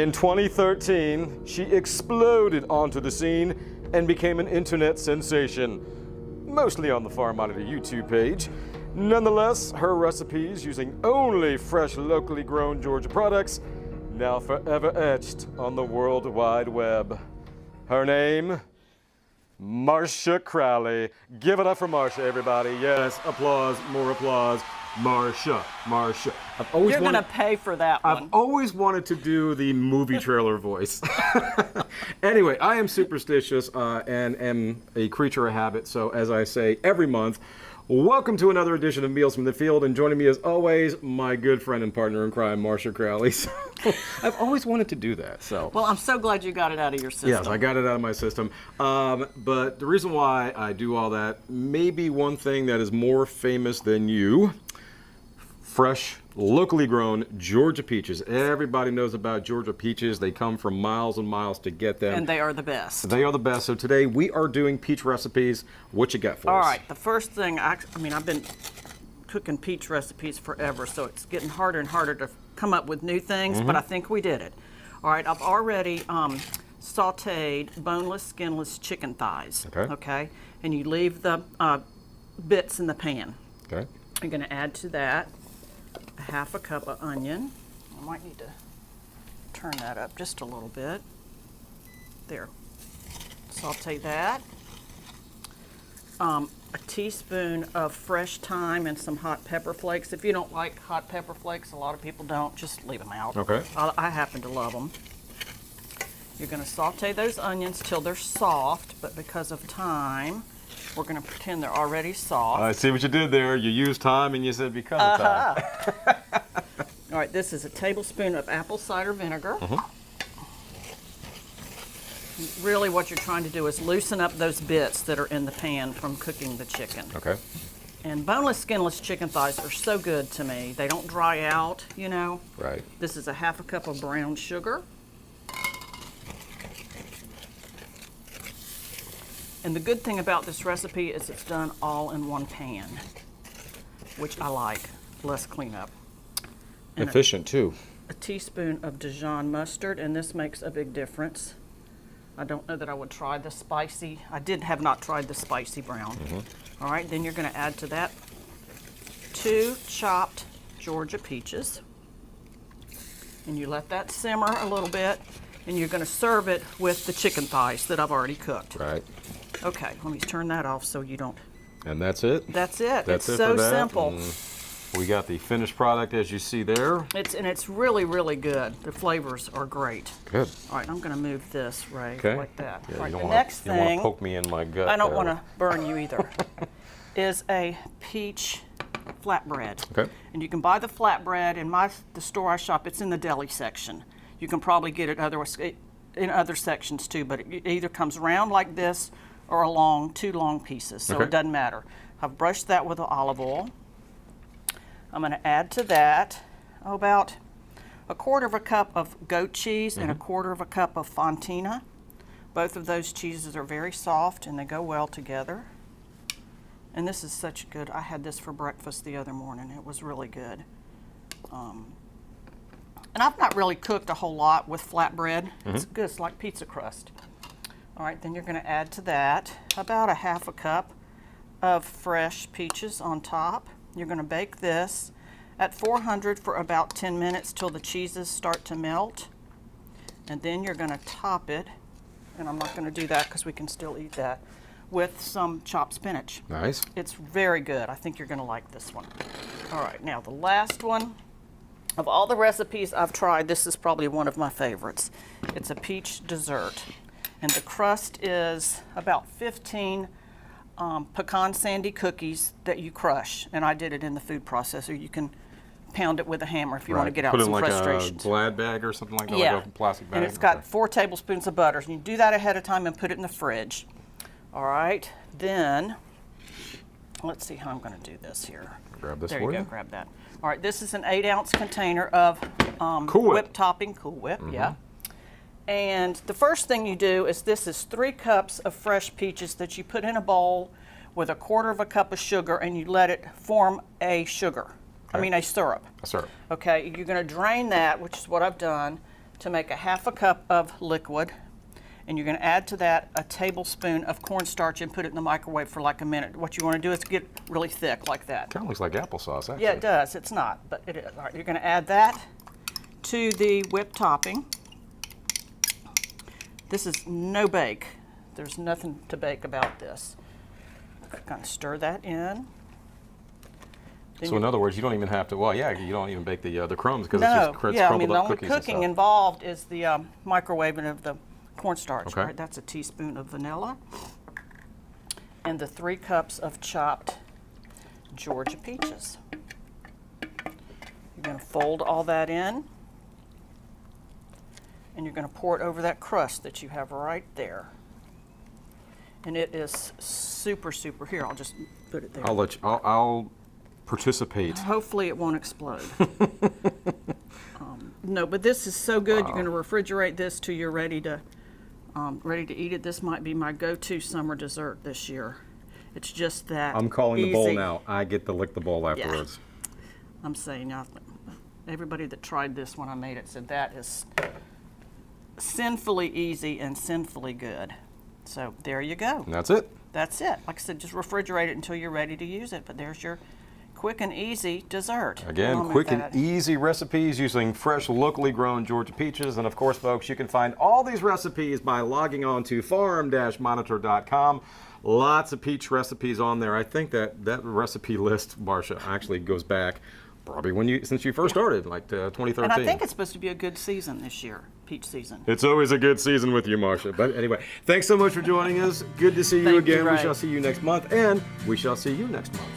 In 2013, she exploded onto the scene and became an internet sensation, mostly on the Far Monitor YouTube page. Nonetheless, her recipes using only fresh, locally grown Georgia products now forever etched on the World Wide Web. Her name, Marcia Crowley. Give it up for Marcia, everybody. Yes, applause, more applause. Marcia. You're going to pay for that one. I've always wanted to do the movie trailer voice. Anyway, I am superstitious and am a creature of habit. So as I say every month, welcome to another edition of Meals from the Field. And joining me as always, my good friend and partner in crime, Marcia Crowley. So, I've always wanted to do that. So. Well, I'm so glad you got it out of your system. Yes, I got it out of my system. But the reason why I do all that, maybe one thing that is more famous than you. Fresh, locally grown Georgia peaches. Everybody knows about Georgia peaches. They come from miles and miles to get them. And they are the best. They are the best. So today we are doing peach recipes. What you got for us? All right, the first thing, I've been cooking peach recipes forever, so it's getting harder and harder to come up with new things, but I think we did it. All right, I've already sauteed boneless, skinless chicken thighs. Okay. And you leave the bits in the pan. Okay. You're going to add to that a half a cup of onion. I might need to turn that up just a little bit. There. Saute that. A teaspoon of fresh thyme and some hot pepper flakes. If you don't like hot pepper flakes, a lot of people don't, just leave them out. Okay. I happen to love them. You're going to saute those onions till they're soft, but because of time, we're going to pretend they're already soft. I see what you did there. You used time and you said because of time. All right, this is a tablespoon of apple cider vinegar. Really what you're trying to do is loosen up those bits that are in the pan from cooking the chicken. Okay. And boneless, skinless chicken thighs are so good to me. They don't dry out, you know. Right. This is a half a cup of brown sugar. And the good thing about this recipe is it's done all in one pan, which I like, less cleanup. And efficient too. A teaspoon of Dijon mustard, and this makes a big difference. I don't know that I would try the spicy. I have not tried the spicy brown. All right, then you're going to add to that 2 chopped Georgia peaches. And you let that simmer a little bit, and you're going to serve it with the chicken thighs that I've already cooked. Right. Okay, let me turn that off so you don't. And that's it? That's it. That's it's it so for that. simple. And we got the finished product as you see there. It's really, really good. The flavors are great. Good. All right, I'm going to move this, Ray, like that. Yeah, All right, you the don't next thing, you don't want to poke me in my gut. I don't want to burn you either, is a peach flatbread. Okay. And you can buy the flatbread in the store I shop. It's in the deli section. You can probably get it in other sections too, but it either comes round like this or two long pieces, so it doesn't matter. I've brushed that with olive oil. I'm going to add to that about a quarter of a cup of goat cheese and a quarter of a cup of Fontina. Both of those cheeses are very soft and they go well together. And this is such good. I had this for breakfast the other morning. It was really good. And I've not really cooked a whole lot with flatbread. It's good. It's like pizza crust. All right, then you're going to add to that about a half a cup of fresh peaches on top. You're going to bake this at 400 for about 10 minutes till the cheeses start to melt. And then you're going to top it, and I'm not going to do that because we can still eat that, with some chopped spinach. Nice. It's very good. I think you're going to like this one. All right, now the last one. Of all the recipes I've tried, this is probably one of my favorites. It's a peach dessert. And the crust is about 15 pecan sandy cookies that you crush. And I did it in the food processor. You can pound it with a hammer if you want to get out some frustrations. Put it in like a Glad bag or something like that, yeah. like a plastic bag? And it's got 4 tablespoons of butter. And you do that ahead of time and put it in the fridge. All right, then, let's see how I'm going to do this here. Grab this there for you you. go, grab that. All right, this is an 8-ounce container of Cool Whip. whipped topping, Cool Whip, yeah. And the first thing you do is this is 3 cups of fresh peaches that you put in a bowl with a quarter of a cup of sugar, and you let it form a sugar. Okay. I mean a syrup. A syrup. Okay, you're going to drain that, which is what I've done. to make a 1/2 cup of liquid, and you're going to add to that a tablespoon of cornstarch and put it in the microwave for like a minute. What you want to do is get really thick like that. Kind of looks like applesauce, actually. Yeah, it does. It's not, but it is. All right, you're going to add that to the whipped topping. This is no bake. There's nothing to bake about this. Kind of stir that in. Then So in other words, you don't even have to. Well, yeah, you don't even bake the crumbs because no, it's just yeah, I crumbled mean the up only cookies and cooking stuff. involved is the microwaving of the cornstarch. Okay. Right? That's a teaspoon of vanilla, and the 3 cups of chopped Georgia peaches. You're going to fold all that in, and you're going to pour it over that crust that you have right there. And it is super, super. Here, I'll just put it there. I'll participate. Hopefully it won't explode. No, but this is so good. You're going to refrigerate this till you're ready to eat it. This might be my go-to summer dessert this year. It's just that I'm calling the bowl easy. now. I get to lick the bowl afterwards. I'm saying, everybody that tried this when I made it said that is sinfully easy and sinfully good. So there you go. And that's it. That's it. Like I said, just refrigerate it until you're ready to use it. But there's your quick and easy dessert. Again, along with quick and that. easy recipes using fresh, locally grown Georgia peaches. And of course, folks, you can find all these recipes by logging on to farm-monitor.com. Lots of peach recipes on there. I think that recipe list, Marcia, actually goes back probably since you first started, like 2013. And I think it's supposed to be a good season this year, peach season. It's always a good season with you, Marcia. But anyway, thanks so much for joining us. Good to see you Thank you, again. We Ray. shall see you next month, and we shall see you next month.